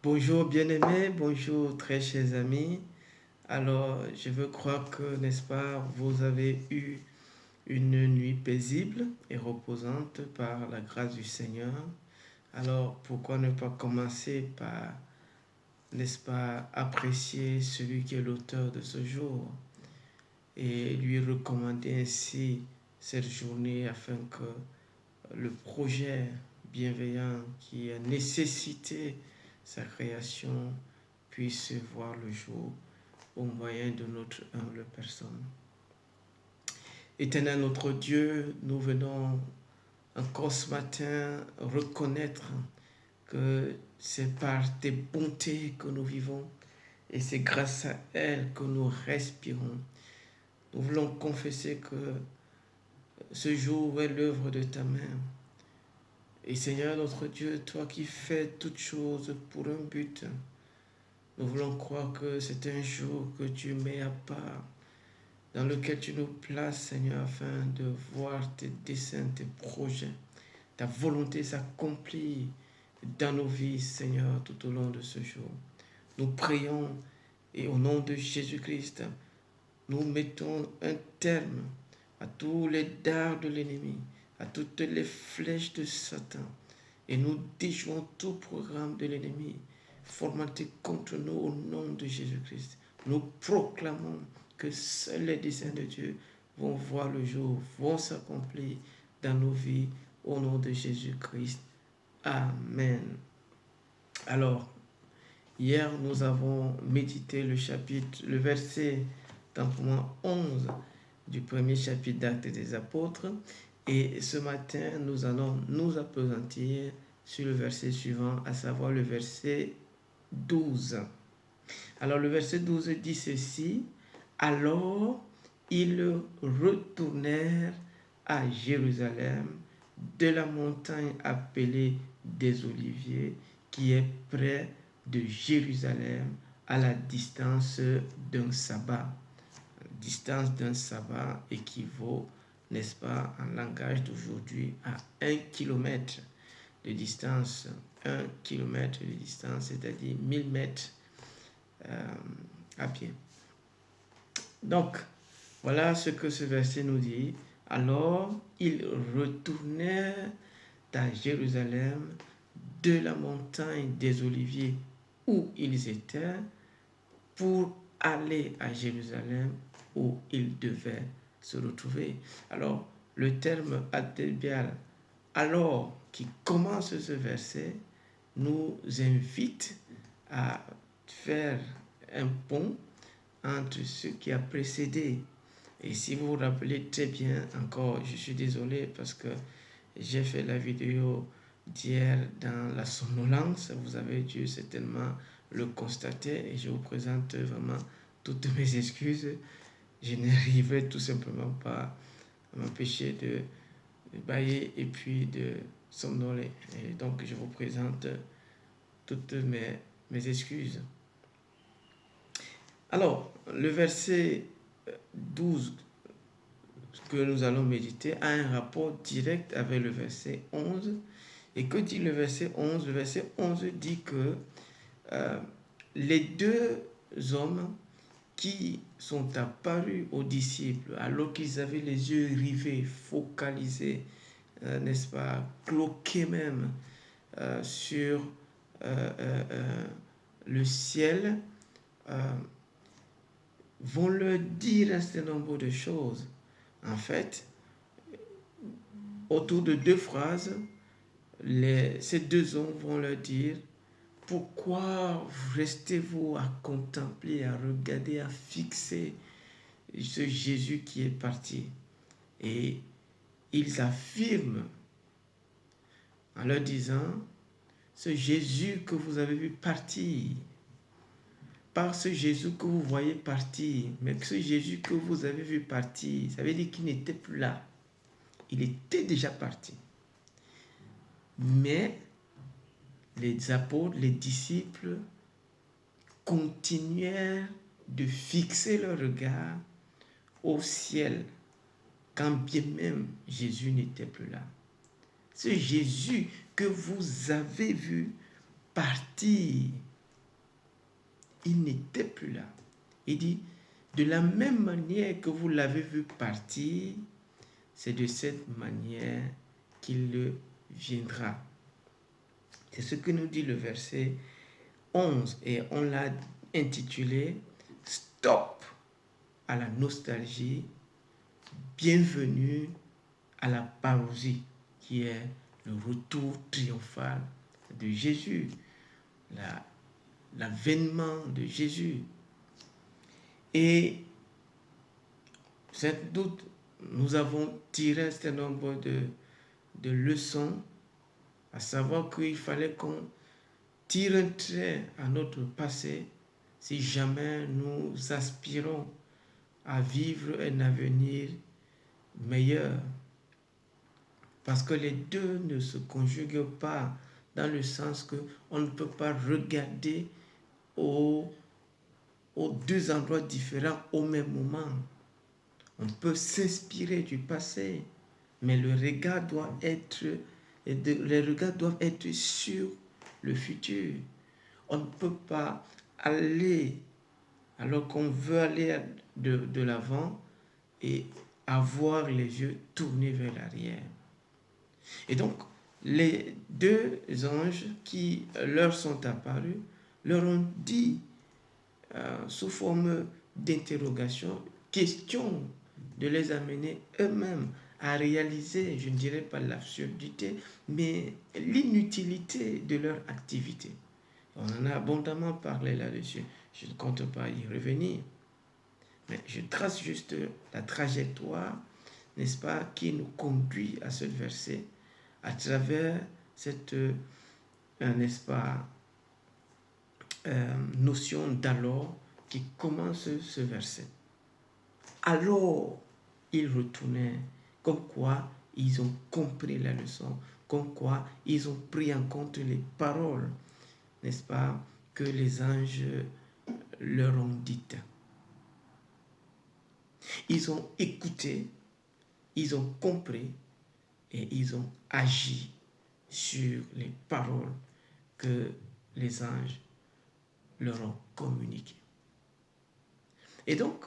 Bonjour bien-aimés, bonjour très chers amis. Alors, je veux croire que, n'est-ce pas, vous avez eu une nuit paisible et reposante par la grâce du Seigneur. Alors, pourquoi ne pas commencer par, n'est-ce pas, apprécier celui qui est l'auteur de ce jour et lui recommander ainsi cette journée afin que le projet bienveillant qui a nécessité sa création puisse voir le jour au moyen de notre humble personne. Éternel notre Dieu, nous venons encore ce matin reconnaître que c'est par tes bontés que nous vivons et c'est grâce à elles que nous respirons. Nous voulons confesser que ce jour est l'œuvre de ta main. Et Seigneur notre Dieu, toi qui fais toutes choses pour un but, nous voulons croire que c'est un jour que tu mets à part, dans lequel tu nous places, Seigneur, afin de voir tes desseins, tes projets, ta volonté s'accomplir dans nos vies, Seigneur, tout au long de ce jour. Nous prions et au nom de Jésus-Christ, nous mettons un terme à tous les dards de l'ennemi, à toutes les flèches de Satan, et nous déjouons tout programme de l'ennemi formaté contre nous au nom de Jésus-Christ. Nous proclamons que seuls les desseins de Dieu vont voir le jour, vont s'accomplir dans nos vies au nom de Jésus-Christ. Amen. Alors, hier, nous avons médité le verset templement 11 du premier chapitre d'Actes des Apôtres. Et ce matin, nous allons nous appesantir sur le verset suivant, à savoir le verset 12. Alors le verset 12 dit ceci: alors ils retournèrent à Jérusalem de la montagne appelée des Oliviers, qui est près de Jérusalem, à la distance d'un sabbat. La distance d'un sabbat équivaut, n'est-ce pas, en langage d'aujourd'hui, à 1 kilomètre de distance. 1 kilomètre de distance, c'est-à-dire 1000 mètres à pied. Donc, voilà ce que ce verset nous dit. Alors, ils retournèrent à Jérusalem de la montagne des Oliviers où ils étaient pour aller à Jérusalem où ils devaient se retrouver. Alors, le terme adverbial alors qui commence ce verset nous invite à faire un pont entre ce qui a précédé. Et si vous vous rappelez très bien, encore, je suis désolé parce que j'ai fait la vidéo d'hier dans la somnolence, vous avez dû certainement le constater et je vous présente vraiment toutes mes excuses. Je n'arrivais tout simplement pas à m'empêcher de bâiller et puis de somnoler. Et donc je vous présente toutes mes excuses. Alors, le verset 12 que nous allons méditer a un rapport direct avec le verset 11. Et que dit le verset 11? Le verset 11 dit que les deux hommes qui sont apparus aux disciples alors qu'ils avaient les yeux rivés, focalisés, n'est-ce pas, cloqués même sur le ciel, vont leur dire un certain nombre de choses. En fait, autour de deux phrases, ces deux hommes vont leur dire: pourquoi restez-vous à contempler, à regarder, à fixer ce Jésus qui est parti? Et ils affirment en leur disant: ce Jésus que vous avez vu partir, pas ce Jésus que vous voyez partir, mais ce Jésus que vous avez vu partir, ça veut dire qu'il n'était plus là. Il était déjà parti. Mais les apôtres, les disciples, continuèrent de fixer leur regard au ciel, quand bien même Jésus n'était plus là. Ce Jésus que vous avez vu partir il n'était plus là. Il dit, de la même manière que vous l'avez vu partir, c'est de cette manière qu'il viendra. C'est ce que nous dit le verset 11 et on l'a intitulé « Stop à la nostalgie, bienvenue à la parousie » qui est le retour triomphal de Jésus, l'avènement de Jésus. Et sans doute, nous avons tiré un certain nombre de leçons, à savoir qu'il fallait qu'on tire un trait à notre passé si jamais nous aspirons à vivre un avenir meilleur. Parce que les deux ne se conjuguent pas dans le sens qu'on ne peut pas regarder aux deux endroits différents au même moment. On peut s'inspirer du passé, mais les regards doivent être sur le futur. On ne peut pas aller, alors qu'on veut aller de l'avant, et avoir les yeux tournés vers l'arrière. Et donc, les deux anges qui leur sont apparus leur ont dit, sous forme d'interrogation, question de les amener eux-mêmes à réaliser, je ne dirais pas l'absurdité, mais l'inutilité de leur activité. On en a abondamment parlé là-dessus. Je ne compte pas y revenir. Mais je trace juste la trajectoire, n'est-ce pas, qui nous conduit à ce verset, à travers cette, n'est-ce pas, notion d'alors qui commence ce verset. Alors, ils retournaient, comme quoi ils ont compris la leçon, comme quoi ils ont pris en compte les paroles, n'est-ce pas, que les anges leur ont dites. Ils ont écouté, ils ont compris et ils ont agi sur les paroles que les anges leur ont communiquées. Et donc,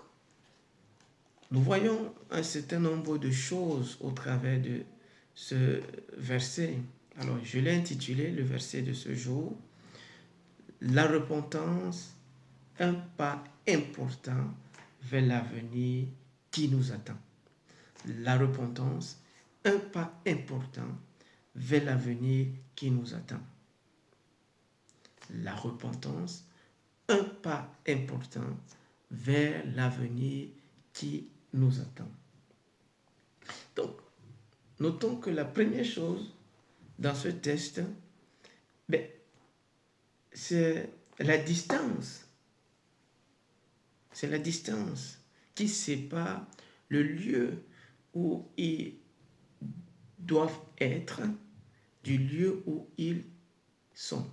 nous voyons un certain nombre de choses au travers de ce verset. Alors, je l'ai intitulé, le verset de ce jour, la repentance, un pas important vers l'avenir qui nous attend. La repentance, un pas important vers l'avenir qui nous attend. La repentance, un pas important vers l'avenir qui nous attend. Donc, notons que la première chose dans ce texte, c'est la distance. C'est la distance qui sépare le lieu où ils doivent être du lieu où ils sont.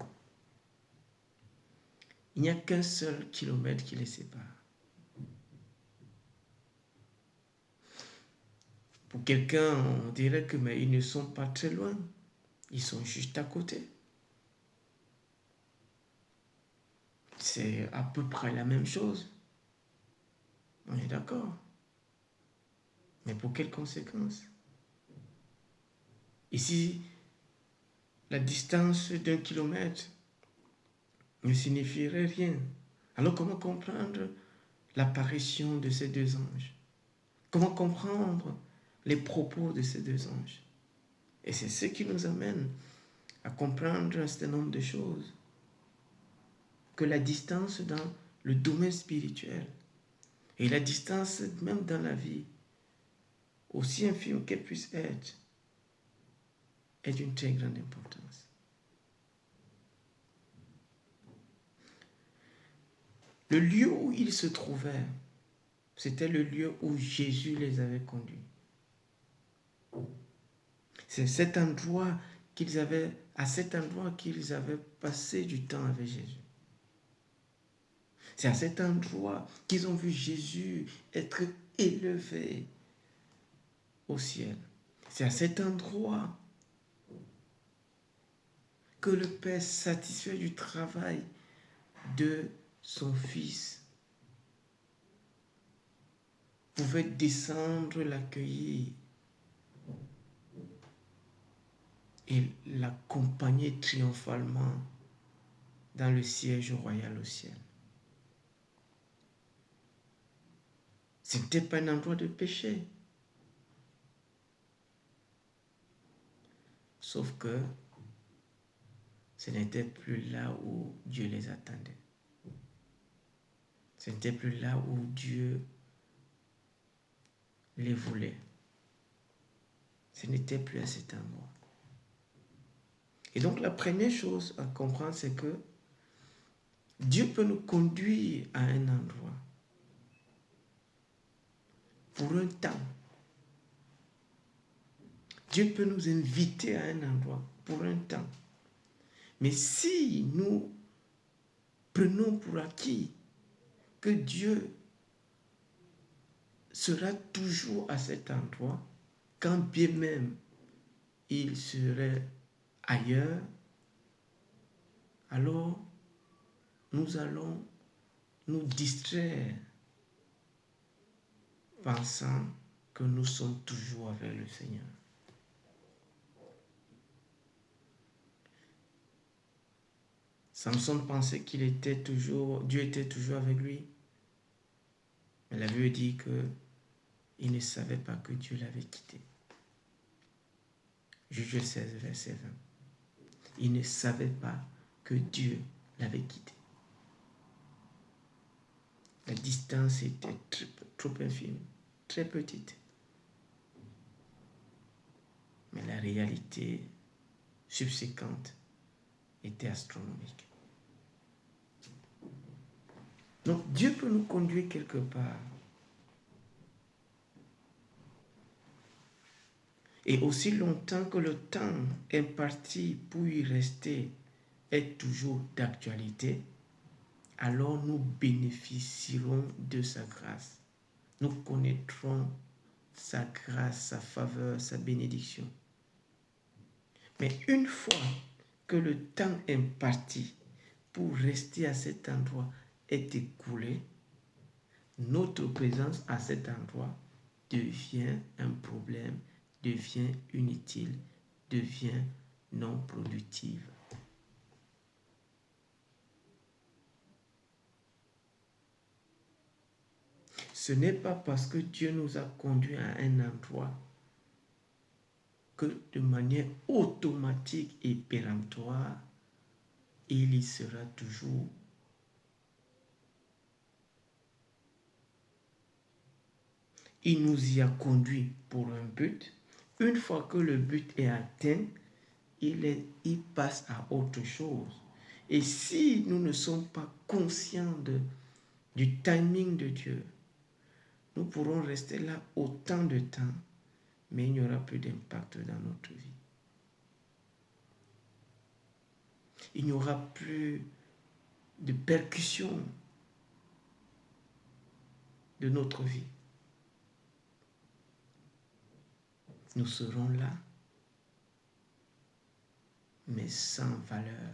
Il n'y a qu'un seul kilomètre qui les sépare. Pour quelqu'un, on dirait que mais ils ne sont pas très loin. Ils sont juste à côté. C'est à peu près la même chose. On est d'accord. Mais pour quelles conséquences? Ici, la distance d'1 kilomètre ne signifierait rien. Alors comment comprendre l'apparition de ces deux anges? Comment comprendre les propos de ces deux anges? Et c'est ce qui nous amène à comprendre un certain nombre de choses. Que la distance dans le domaine spirituel et la distance même dans la vie, aussi infime qu'elle puisse être, est d'une très grande importance. Le lieu où ils se trouvaient, c'était le lieu où Jésus les avait conduits. C'est à cet endroit qu'ils avaient passé du temps avec Jésus. C'est à cet endroit qu'ils ont vu Jésus être élevé au ciel. C'est à cet endroit que le Père, satisfait du travail de son fils, pouvait descendre l'accueillir et l'accompagner triomphalement dans le siège royal au ciel. Ce n'était pas un endroit de péché. Sauf que ce n'était plus là où Dieu les attendait. Ce n'était plus là où Dieu les voulait. Ce n'était plus à cet endroit. Et donc la première chose à comprendre, c'est que Dieu peut nous conduire à un endroit pour un temps. Dieu peut nous inviter à un endroit pour un temps. Mais si nous prenons pour acquis que Dieu sera toujours à cet endroit, quand bien même il serait ailleurs, alors nous allons nous distraire pensant que nous sommes toujours avec le Seigneur. Samson pensait Dieu était toujours avec lui. Mais la Bible dit qu'il ne savait pas que Dieu l'avait quitté. Juge 16, verset 20. Il ne savait pas que Dieu l'avait quitté. La distance était trop infime, très petite. Mais la réalité subséquente était astronomique. Donc Dieu peut nous conduire quelque part. Et aussi longtemps que le temps imparti pour y rester est toujours d'actualité, alors nous bénéficierons de sa grâce. Nous connaîtrons sa grâce, sa faveur, sa bénédiction. Mais une fois que le temps imparti pour rester à cet endroit est écoulé, notre présence à cet endroit devient un problème, devient inutile, devient non productive. Ce n'est pas parce que Dieu nous a conduits à un endroit que de manière automatique et péremptoire, il y sera toujours. Il nous y a conduits pour un but. Une fois que le but est atteint, il passe à autre chose. Et si nous ne sommes pas conscients du timing de Dieu, nous pourrons rester là autant de temps, mais il n'y aura plus d'impact dans notre vie. Il n'y aura plus de percussion de notre vie. Nous serons là, mais sans valeur,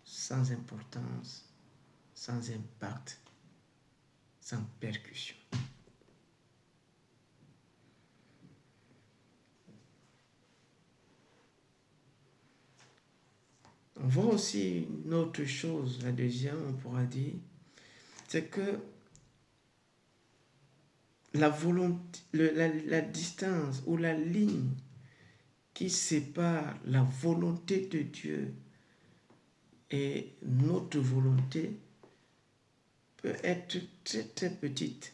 sans importance, sans impact, sans percussion. On voit aussi une autre chose, la deuxième, on pourra dire, c'est que la volonté, la distance ou la ligne qui sépare la volonté de Dieu et notre volonté peut être très très petite.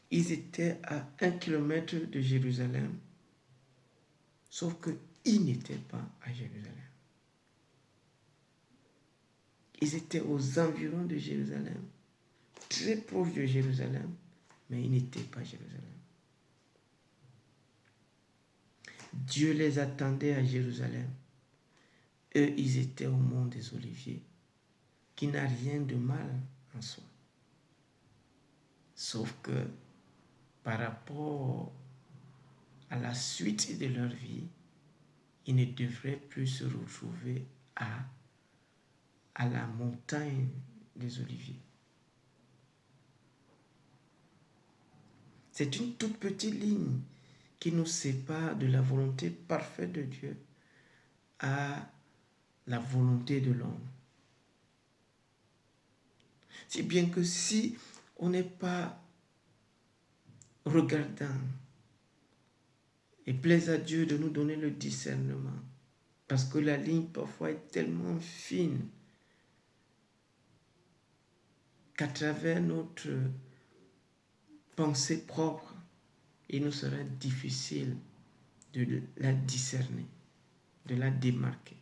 Ils étaient à 1 kilomètre de Jérusalem, sauf qu'ils n'étaient pas à Jérusalem. Ils étaient aux environs de Jérusalem, très proches de Jérusalem, mais ils n'étaient pas à Jérusalem. Dieu les attendait à Jérusalem. Eux, ils étaient au mont des Oliviers, qui n'a rien de mal en soi. Sauf que par rapport à la suite de leur vie, ils ne devraient plus se retrouver à à la montagne des Oliviers. C'est une toute petite ligne qui nous sépare de la volonté parfaite de Dieu à la volonté de l'homme. Si bien que si on n'est pas regardant et plaise à Dieu de nous donner le discernement, parce que la ligne parfois est tellement fine qu'à travers notre pensée propre, il nous sera difficile de la discerner, de la démarquer.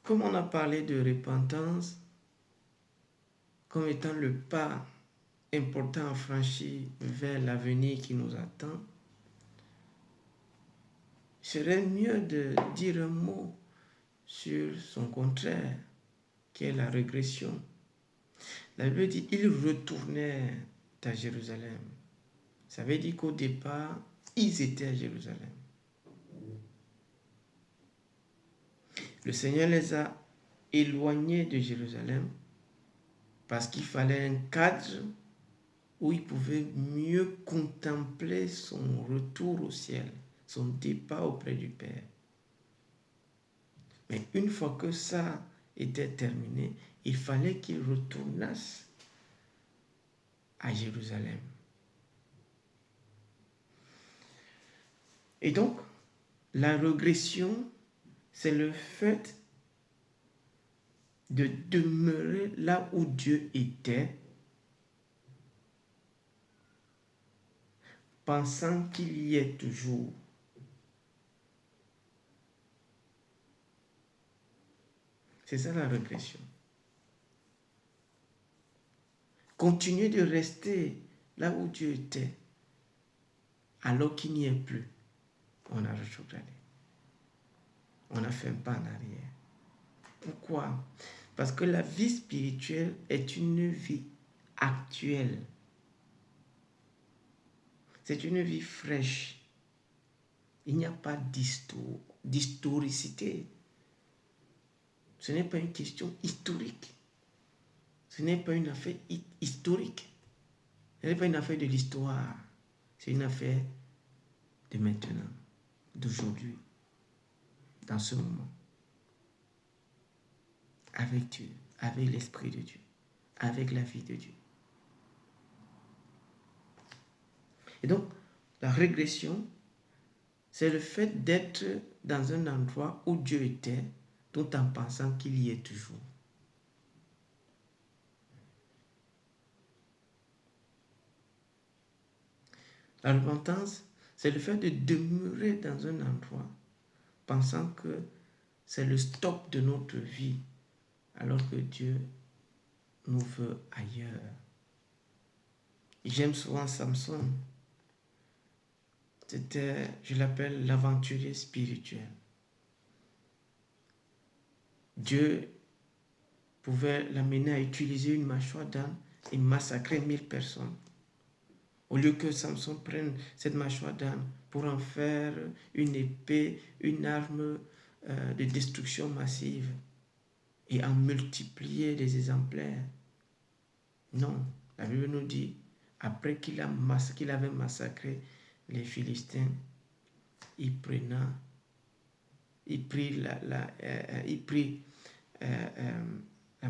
Comme on a parlé de repentance comme étant le pas important à franchir vers l'avenir qui nous attend, il serait mieux de dire un mot sur son contraire, qui est la régression. La Bible dit ils retournèrent à Jérusalem. Ça veut dire qu'au départ, ils étaient à Jérusalem. Le Seigneur les a éloignés de Jérusalem parce qu'il fallait un cadre où ils pouvaient mieux contempler son retour au ciel, son départ auprès du Père. Mais une fois que ça était terminé, il fallait qu'ils retournassent à Jérusalem. Et donc, la régression, c'est le fait de demeurer là où Dieu était, pensant qu'il y est toujours. C'est ça la régression. Continuer de rester là où Dieu était, alors qu'il n'y est plus. On a rétrogradé. On a fait un pas en arrière. Pourquoi? Parce que la vie spirituelle est une vie actuelle. C'est une vie fraîche. Il n'y a pas d'historicité. Ce n'est pas une question historique. Ce n'est pas une affaire historique. Ce n'est pas une affaire de l'histoire. C'est une affaire de maintenant, d'aujourd'hui, dans ce moment. Avec Dieu, avec l'Esprit de Dieu, avec la vie de Dieu. Et donc, la régression, c'est le fait d'être dans un endroit où Dieu était, tout en pensant qu'il y est toujours. La repentance, c'est le fait de demeurer dans un endroit, pensant que c'est le stop de notre vie, alors que Dieu nous veut ailleurs. J'aime souvent Samson. Je l'appelle l'aventurier spirituel. Dieu pouvait l'amener à utiliser une mâchoire d'âne et massacrer 1000 personnes. Au lieu que Samson prenne cette mâchoire d'âne pour en faire une épée, une arme de destruction massive et en multiplier les exemplaires. Non, la Bible nous dit, après qu'il avait massacré les Philistins, il prit la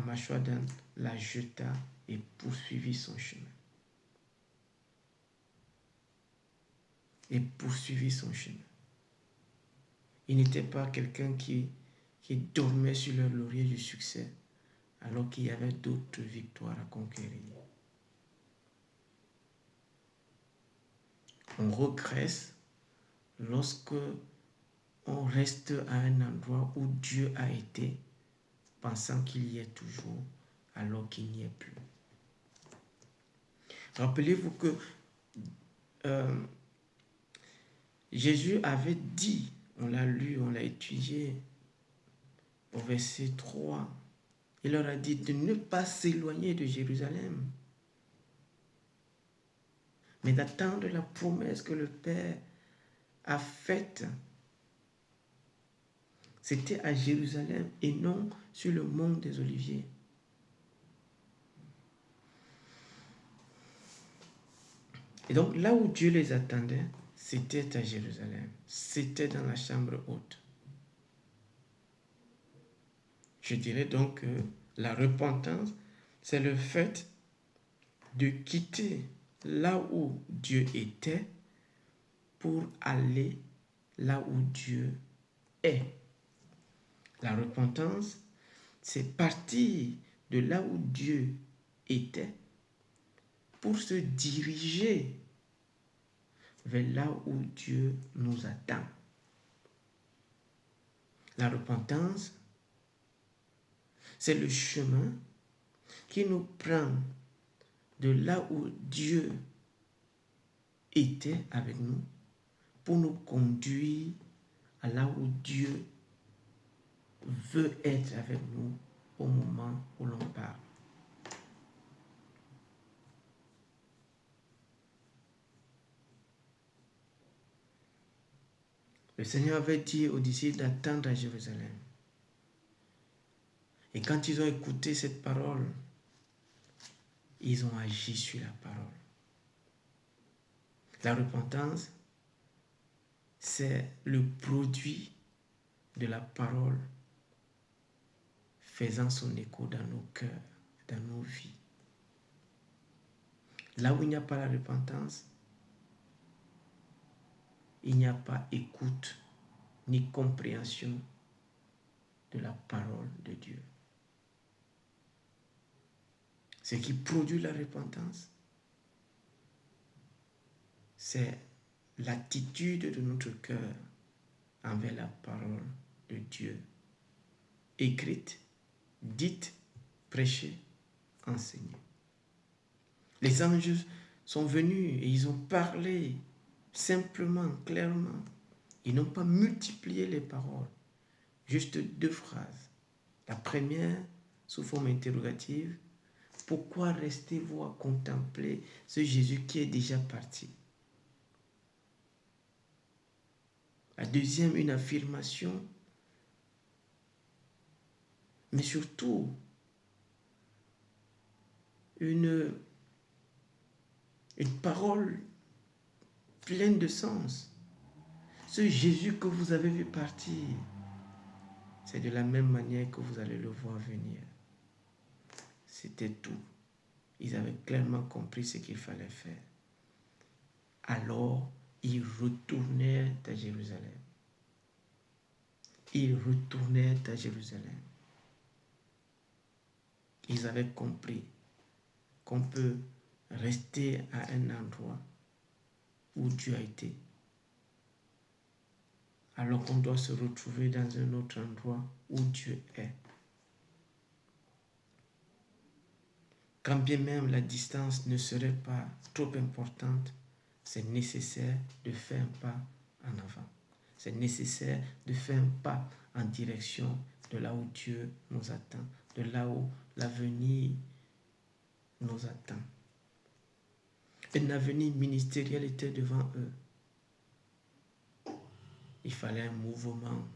mâchoire d'âne, la jeta et poursuivit son chemin. Il n'était pas quelqu'un qui dormait sur le laurier du succès, alors qu'il y avait d'autres victoires à conquérir. On regresse lorsque on reste à un endroit où Dieu a été, pensant qu'il y est toujours, alors qu'il n'y est plus. Rappelez-vous que Jésus avait dit, on l'a lu, on l'a étudié, au verset 3, Il leur a dit de ne pas s'éloigner de Jérusalem, mais d'attendre la promesse que le Père a faite. C'était à Jérusalem et non sur le mont des Oliviers. Et donc là où Dieu les attendait, c'était à Jérusalem. C'était dans la chambre haute. Je dirais donc que la repentance, c'est le fait de quitter là où Dieu était pour aller là où Dieu est. La repentance, c'est partir de là où Dieu était pour se diriger vers là où Dieu nous attend. La repentance, c'est le chemin qui nous prend de là où Dieu était avec nous pour nous conduire à là où Dieu veut être avec nous au moment où l'on parle. Le Seigneur avait dit aux disciples d'attendre à Jérusalem. Et quand ils ont écouté cette parole, ils ont agi sur la parole. La repentance, c'est le produit de la parole faisant son écho dans nos cœurs, dans nos vies. Là où il n'y a pas la repentance, il n'y a pas écoute ni compréhension de la parole de Dieu. Ce qui produit la repentance, c'est l'attitude de notre cœur envers la parole de Dieu, écrite, dite, prêchée, enseignée. Les anges sont venus et ils ont parlé simplement, clairement. Ils n'ont pas multiplié les paroles, juste 2 phrases. La première, sous forme interrogative, pourquoi restez-vous à contempler ce Jésus qui est déjà parti? La deuxième, une affirmation, mais surtout une parole pleine de sens. Ce Jésus que vous avez vu partir, c'est de la même manière que vous allez le voir venir. C'était tout. Ils avaient clairement compris ce qu'il fallait faire. Alors, ils retournèrent à Jérusalem. Ils retournèrent à Jérusalem. Ils avaient compris qu'on peut rester à un endroit où Dieu a été, alors qu'on doit se retrouver dans un autre endroit où Dieu est. Quand bien même la distance ne serait pas trop importante, c'est nécessaire de faire un pas en avant. C'est nécessaire de faire un pas en direction de là où Dieu nous attend, de là où l'avenir nous attend. Un avenir ministériel était devant eux. Il fallait un mouvement,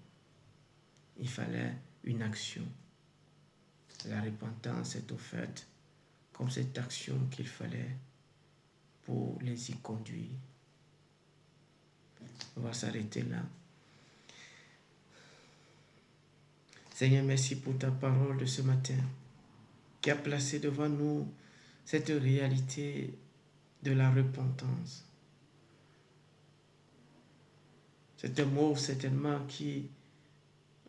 il fallait une action. La repentance est offerte comme cette action qu'il fallait pour les y conduire. On va s'arrêter là. Seigneur, merci pour ta parole de ce matin qui a placé devant nous cette réalité de la repentance. C'est un mot certainement qui,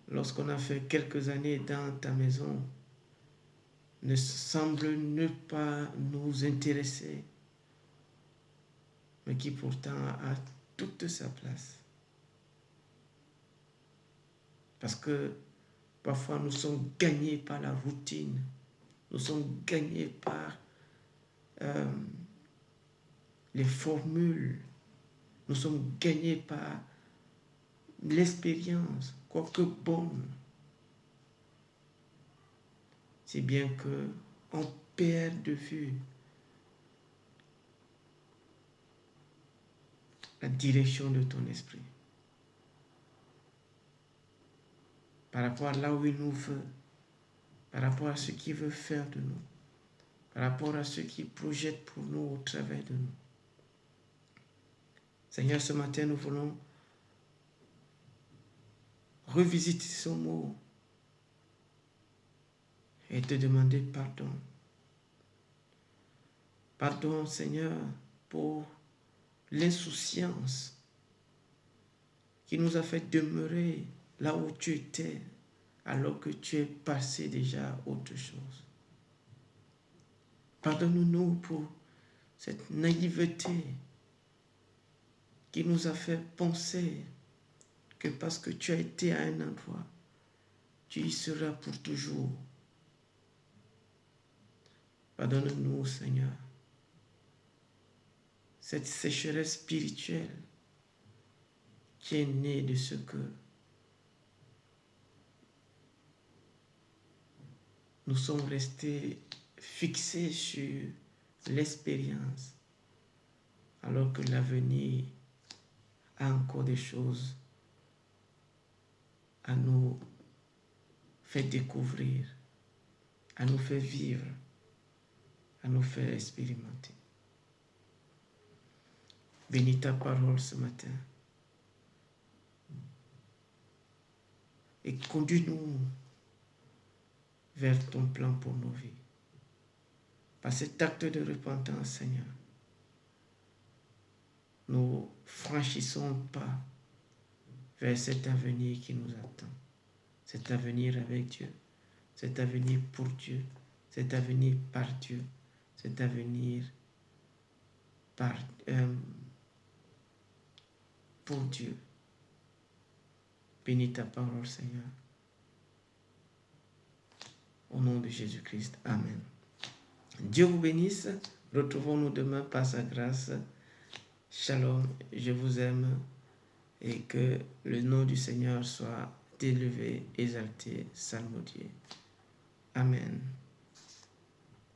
lorsqu'on a fait quelques années dans ta maison, ne semble ne pas nous intéresser, mais qui pourtant a toute sa place. Parce que parfois nous sommes gagnés par la routine, nous sommes gagnés par les formules, nous sommes gagnés par l'expérience, quoique bonne. si bien que on perd de vue la direction de ton esprit par rapport à là où il nous veut, par rapport à ce qu'il veut faire de nous, par rapport à ce qu'il projette pour nous au travers de nous. Seigneur, ce matin, nous voulons revisiter ce mot et te demander pardon. Pardon, Seigneur, pour l'insouciance qui nous a fait demeurer là où tu étais alors que tu es passé déjà à autre chose. Pardonne-nous pour cette naïveté qui nous a fait penser que parce que tu as été à un endroit, tu y seras pour toujours. Pardonne-nous, Seigneur, cette sécheresse spirituelle qui est née de ce que nous sommes restés fixés sur l'expérience, alors que l'avenir a encore des choses à nous faire découvrir, à nous faire vivre, à nous faire expérimenter. Bénis ta parole ce matin et conduis-nous vers ton plan pour nos vies. Par cet acte de repentance, Seigneur, nous franchissons pas vers cet avenir qui nous attend. Cet avenir avec Dieu, cet avenir pour Dieu, cet avenir par Dieu, cet avenir pour Dieu. Bénis ta parole, Seigneur. Au nom de Jésus-Christ. Amen. Dieu vous bénisse. Retrouvons-nous demain par sa grâce. Shalom. Je vous aime et que le nom du Seigneur soit élevé, exalté, salmodié. Amen.